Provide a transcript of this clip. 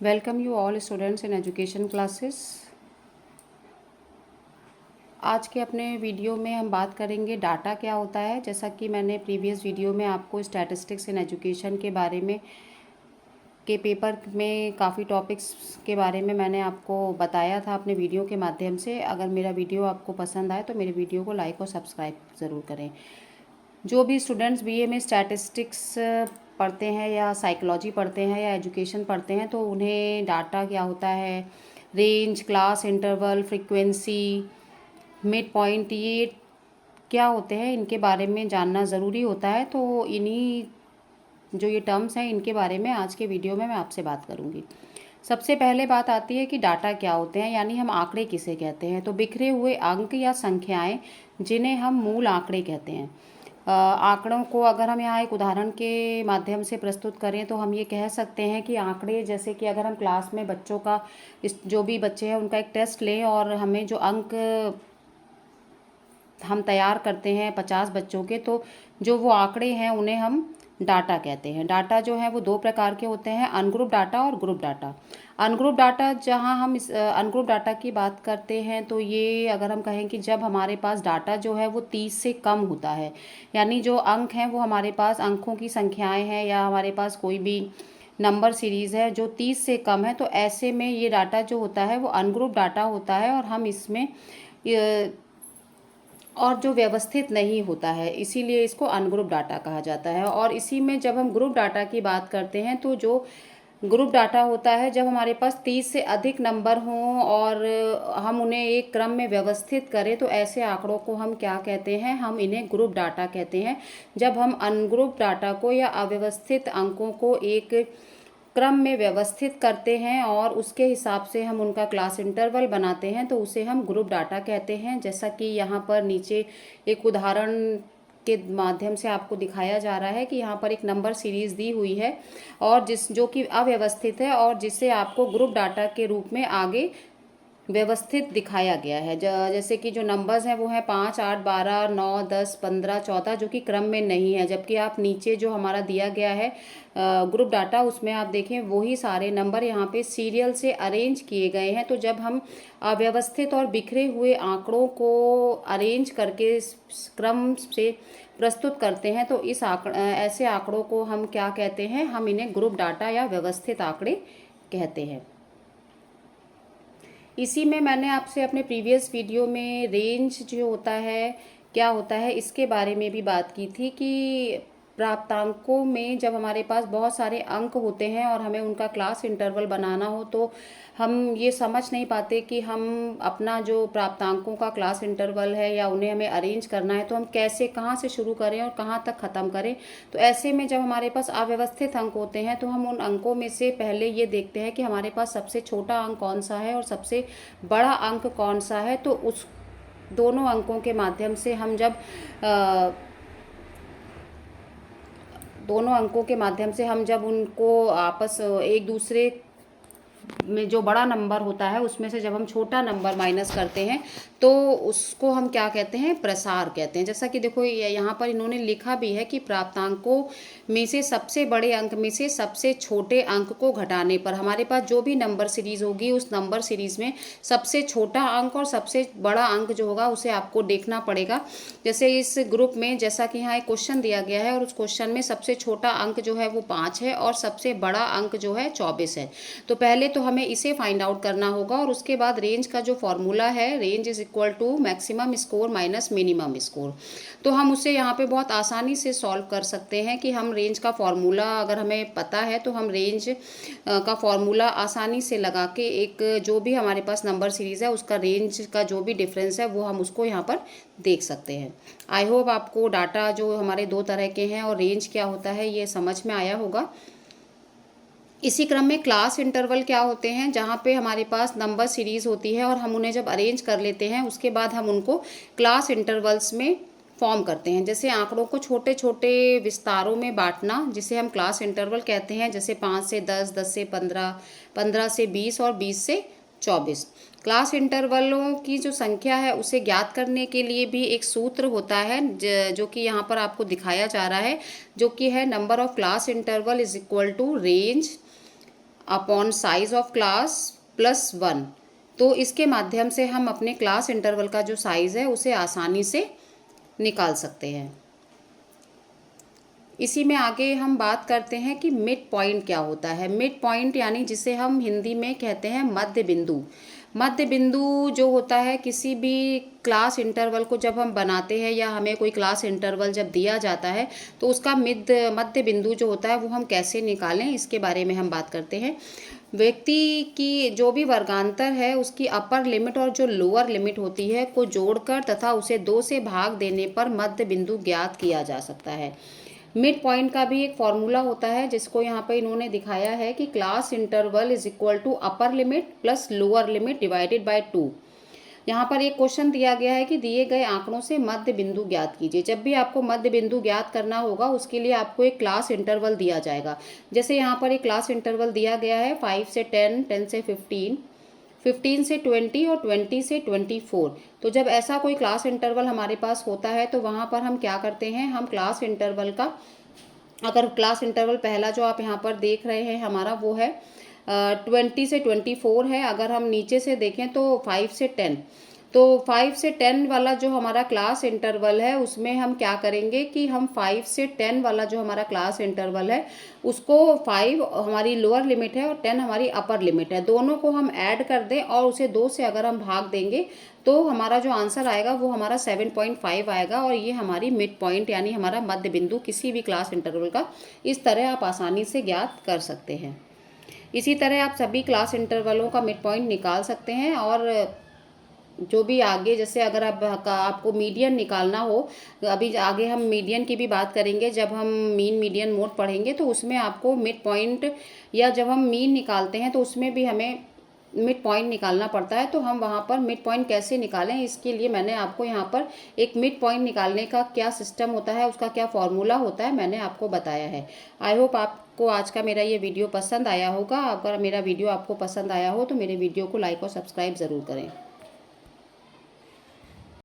Welcome you all students in education classes. आज के अपने वीडियो में हम बात करेंगे डाटा क्या होता है। जैसा कि मैंने प्रीवियस वीडियो में आपको स्टैटिस्टिक्स इन एजुकेशन के बारे में के पेपर में काफ़ी टॉपिक्स के बारे में मैंने आपको बताया था अपने वीडियो के माध्यम से। अगर मेरा वीडियो आपको पसंद आए तो मेरे वीडियो को लाइक और सब्सक्राइब ज़रूर करें। जो भी स्टूडेंट्स बीए में स्टैटिस्टिक्स पढ़ते हैं या साइकोलॉजी पढ़ते हैं या एजुकेशन पढ़ते हैं तो उन्हें डाटा क्या होता है, range, class interval, frequency, mid point, ये क्या होते हैं, इनके बारे में जानना ज़रूरी होता है। तो इन्हीं जो ये टर्म्स हैं इनके बारे में आज के वीडियो में मैं आपसे बात करूँगी। सबसे पहले बात आती है कि डाटा क्या होते हैं, यानी हम आंकड़े किसे कहते हैं। तो बिखरे हुए अंक या संख्याएं जिन्हें हम मूल आंकड़े कहते हैं। आंकड़ों को अगर हम यहाँ एक उदाहरण के माध्यम से प्रस्तुत करें तो हम ये कह सकते हैं कि आंकड़े, जैसे कि अगर हम क्लास में बच्चों का जो भी बच्चे हैं उनका एक टेस्ट लें और हमें जो अंक हम तैयार करते हैं 50 बच्चों के, तो जो वो आंकड़े हैं उन्हें हम डाटा कहते हैं। डाटा जो है वो दो प्रकार के होते हैं, अनग्रुप डाटा और ग्रुप डाटा। अनग्रुप डाटा, जहां हम इस अनग्रुप डाटा की बात करते हैं तो ये अगर हम कहें कि जब हमारे पास डाटा जो है वो 30 से कम होता है, यानी जो अंक हैं वो हमारे पास अंकों की संख्याएं हैं या हमारे पास कोई भी नंबर सीरीज़ है जो 30 से कम है, तो ऐसे में ये डाटा जो होता है वो अनग्रुप डाटा होता है और हम इसमें और जो व्यवस्थित नहीं होता है, इसीलिए इसको अनग्रुप डाटा कहा जाता है। और इसी में जब हम ग्रुप डाटा की बात करते हैं तो जो ग्रुप डाटा होता है, जब हमारे पास 30 से अधिक नंबर हों और हम उन्हें एक क्रम में व्यवस्थित करें तो ऐसे आंकड़ों को हम क्या कहते हैं, हम इन्हें ग्रुप डाटा कहते हैं। जब हम अनग्रुप डाटा को या अव्यवस्थित अंकों को एक क्रम में व्यवस्थित करते हैं और उसके हिसाब से हम उनका क्लास इंटरवल बनाते हैं तो उसे हम ग्रुप डाटा कहते हैं। जैसा कि यहाँ पर नीचे एक उदाहरण के माध्यम से आपको दिखाया जा रहा है कि यहाँ पर एक नंबर सीरीज दी हुई है और जो कि अव्यवस्थित है और जिसे आपको ग्रुप डाटा के रूप में आगे व्यवस्थित दिखाया गया है। जैसे कि जो नंबर्स हैं वो हैं 5, 8, 12, 9, 10, 15, 14, जो कि क्रम में नहीं है। जबकि आप नीचे जो हमारा दिया गया है ग्रुप डाटा, उसमें आप देखें वही सारे नंबर यहाँ पे सीरियल से अरेंज किए गए हैं। तो जब हम अव्यवस्थित और बिखरे हुए आंकड़ों को अरेंज करके क्रम से प्रस्तुत करते हैं तो ऐसे आंकड़ों को हम क्या कहते हैं, हम इन्हें ग्रुप डाटा या व्यवस्थित आंकड़े कहते हैं। इसी में मैंने आपसे अपने प्रीवियस वीडियो में रेंज जो होता है, क्या होता है, इसके बारे में भी बात की थी कि प्राप्तांकों में जब हमारे पास बहुत सारे अंक होते हैं और हमें उनका क्लास इंटरवल बनाना हो तो हम ये समझ नहीं पाते कि हम अपना जो प्राप्तांकों का क्लास इंटरवल है या उन्हें हमें अरेंज करना है तो हम कैसे, कहाँ से शुरू करें और कहाँ तक ख़त्म करें। तो ऐसे में जब हमारे पास अव्यवस्थित अंक होते हैं तो हम उन अंकों में से पहले ये देखते हैं कि हमारे पास सबसे छोटा अंक कौन सा है और सबसे बड़ा अंक कौन सा है। तो उस दोनों अंकों के माध्यम से हम जब उनको आपस एक दूसरे में जो बड़ा नंबर होता है उसमें से जब हम छोटा नंबर माइनस करते हैं तो उसको हम क्या कहते हैं, प्रसार कहते हैं। जैसा कि देखो यहाँ पर इन्होंने लिखा भी है कि प्राप्तांकों में से सबसे बड़े अंक में से सबसे छोटे अंक को घटाने पर हमारे पास जो भी नंबर सीरीज होगी उस नंबर सीरीज में सबसे छोटा अंक और सबसे बड़ा अंक जो होगा उसे आपको देखना पड़ेगा। जैसे इस ग्रुप में, जैसा कि यहाँ एक क्वेश्चन दिया गया है और उस क्वेश्चन में सबसे छोटा अंक जो है वो 5 है और सबसे बड़ा अंक जो है 24 है। तो पहले तो हमें इसे फाइंड आउट करना होगा और उसके बाद रेंज का जो फॉर्मूला है, range is equal to maximum score minus minimum score, तो हम उसे यहाँ पे बहुत आसानी से सॉल्व कर सकते हैं कि हम रेंज का फॉर्मूला अगर हमें पता है तो हम रेंज का फॉर्मूला आसानी से लगा के एक जो भी हमारे पास नंबर सीरीज है उसका रेंज का जो भी डिफरेंस है वो हम उसको यहाँ पर देख सकते हैं। आई होप आपको डाटा जो हमारे दो तरह के हैं और रेंज क्या होता है ये समझ में आया होगा। इसी क्रम में क्लास इंटरवल क्या होते हैं, जहाँ पे हमारे पास नंबर सीरीज होती है और हम उन्हें जब अरेंज कर लेते हैं उसके बाद हम उनको क्लास इंटरवल्स में फॉर्म करते हैं। जैसे आंकड़ों को छोटे छोटे विस्तारों में बांटना, जिसे हम क्लास इंटरवल कहते हैं, जैसे 5 से 10, 10 से 15, 15 से 20 और 20 से 24। क्लास इंटरवलों की जो संख्या है उसे ज्ञात करने के लिए भी एक सूत्र होता है जो कि यहाँ पर आपको दिखाया जा रहा है, जो कि है number of class interval is equal to range upon size of class plus 1। तो इसके माध्यम से हम अपने क्लास इंटरवल का जो साइज़ है उसे आसानी से निकाल सकते हैं। इसी में आगे हम बात करते हैं कि मिड पॉइंट क्या होता है। मिड पॉइंट यानी जिसे हम हिंदी में कहते हैं मध्य बिंदु। मध्य बिंदु जो होता है किसी भी क्लास इंटरवल को जब हम बनाते हैं या हमें कोई क्लास इंटरवल जब दिया जाता है तो उसका मध्य बिंदु जो होता है वो हम कैसे निकालें, इसके बारे में हम बात करते हैं। व्यक्ति की जो भी वर्गांतर है उसकी अपर लिमिट और जो लोअर लिमिट होती है को जोड़कर तथा उसे 2 से भाग देने पर मध्य बिंदु ज्ञात किया जा सकता है। मिड पॉइंट का भी एक फॉर्मूला होता है जिसको यहाँ पे इन्होंने दिखाया है कि class interval is equal to upper limit plus lower limit divided by 2। यहाँ पर एक क्वेश्चन दिया गया है कि दिए गए आंकड़ों से मध्य बिंदु ज्ञात कीजिए। जब भी आपको मध्य बिंदु ज्ञात करना होगा उसके लिए आपको एक क्लास इंटरवल दिया जाएगा। जैसे यहाँ पर एक क्लास इंटरवल दिया गया है 5 से 10, 10 से 15, 15 से 20 और 20 से 24। तो जब ऐसा कोई क्लास इंटरवल हमारे पास होता है तो वहाँ पर हम क्या करते हैं, हम क्लास इंटरवल का, अगर क्लास इंटरवल पहला जो आप यहाँ पर देख रहे हैं हमारा वो है 20 से 24 है। अगर हम नीचे से देखें तो 5 से 10, तो 5 से 10 वाला जो हमारा क्लास इंटरवल है उसमें हम क्या करेंगे कि हम 5 से 10 वाला जो हमारा क्लास इंटरवल है उसको 5 हमारी लोअर लिमिट है और 10 हमारी अपर लिमिट है, दोनों को हम ऐड कर दें और उसे 2 से अगर हम भाग देंगे तो हमारा जो आंसर आएगा वो हमारा 7.5 आएगा। और ये हमारी मिड पॉइंट यानी हमारा मध्य बिंदु किसी भी क्लास इंटरवल का इस तरह आप आसानी से ज्ञात कर सकते हैं। इसी तरह आप सभी क्लास इंटरवलों का मिड पॉइंट निकाल सकते हैं। और जो भी आगे, जैसे अगर आपको मीडियन निकालना हो, अभी आगे हम मीडियन की भी बात करेंगे जब हम मीन मीडियन मोड पढ़ेंगे, तो उसमें आपको मिड पॉइंट या जब हम मीन निकालते हैं तो उसमें भी हमें मिड पॉइंट निकालना पड़ता है। तो हम वहाँ पर मिड पॉइंट कैसे निकालें, इसके लिए मैंने आपको यहाँ पर एक मिड पॉइंट निकालने का क्या सिस्टम होता है, उसका क्या फॉर्मूला होता है, मैंने आपको बताया है। आई होप आपको आज का मेरा ये वीडियो पसंद आया होगा। अगर मेरा वीडियो आपको पसंद आया हो तो मेरे वीडियो को लाइक और सब्सक्राइब ज़रूर करें।